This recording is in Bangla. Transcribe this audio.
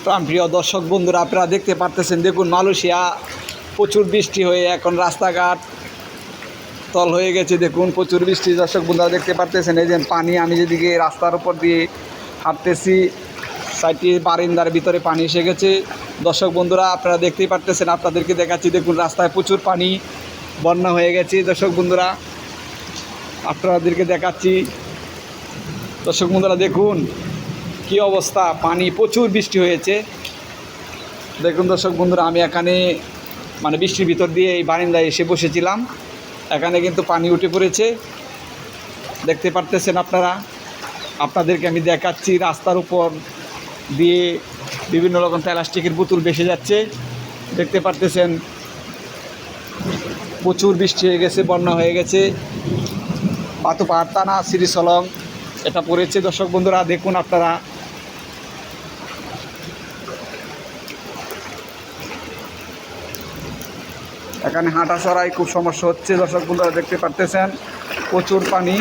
প্রাণপ্রিয় দর্শক বন্ধুরা, আপনারা দেখতে পারতেছেন, দেখুন মালয়েশিয়া প্রচুর বৃষ্টি হয়ে এখন রাস্তাঘাট তল হয়ে গেছে। দেখুন প্রচুর বৃষ্টি দর্শক বন্ধুরা দেখতে পারতেছেন। এই যে পানি, আমি যেদিকে রাস্তার উপর দিয়ে হাঁটতেছি, সাইডটি বারিন্দার ভিতরে পানি এসে গেছে। দর্শক বন্ধুরা আপনারা দেখতেই পারতেছেন, আপনাদেরকে দেখাচ্ছি। দেখুন রাস্তায় প্রচুর পানি, বন্যা হয়ে গেছে। দর্শক বন্ধুরা আপনাদেরকে দেখাচ্ছি। দর্শক বন্ধুরা দেখুন কি অবস্থা, পানি প্রচুর বৃষ্টি হয়েছে। দেখুন দর্শক বন্ধুরা, আমি এখানে বৃষ্টির ভিতর দিয়ে এই বারিন্দায় এসে বসেছিলাম। এখানে কিন্তু পানি উঠে পড়েছে, দেখতে পারতেছেন আপনারা। আপনাদেরকে আমি দেখাচ্ছি, রাস্তার উপর দিয়ে বিভিন্ন রকম প্লাস্টিকের বোতল ভেসে যাচ্ছে, দেখতে পারতেছেন। প্রচুর বৃষ্টি হয়ে গেছে, বন্যা হয়ে গেছে। পাতুপাড় থানা শ্রীসলং এটা পড়েছে। দর্শক বন্ধুরা দেখুন আপনারা, এখানে হাঁটা চড়াই খুব সমস্যা হচ্ছে। দর্শক বন্ধুরা দেখতে পারতেছেন প্রচুর পানি।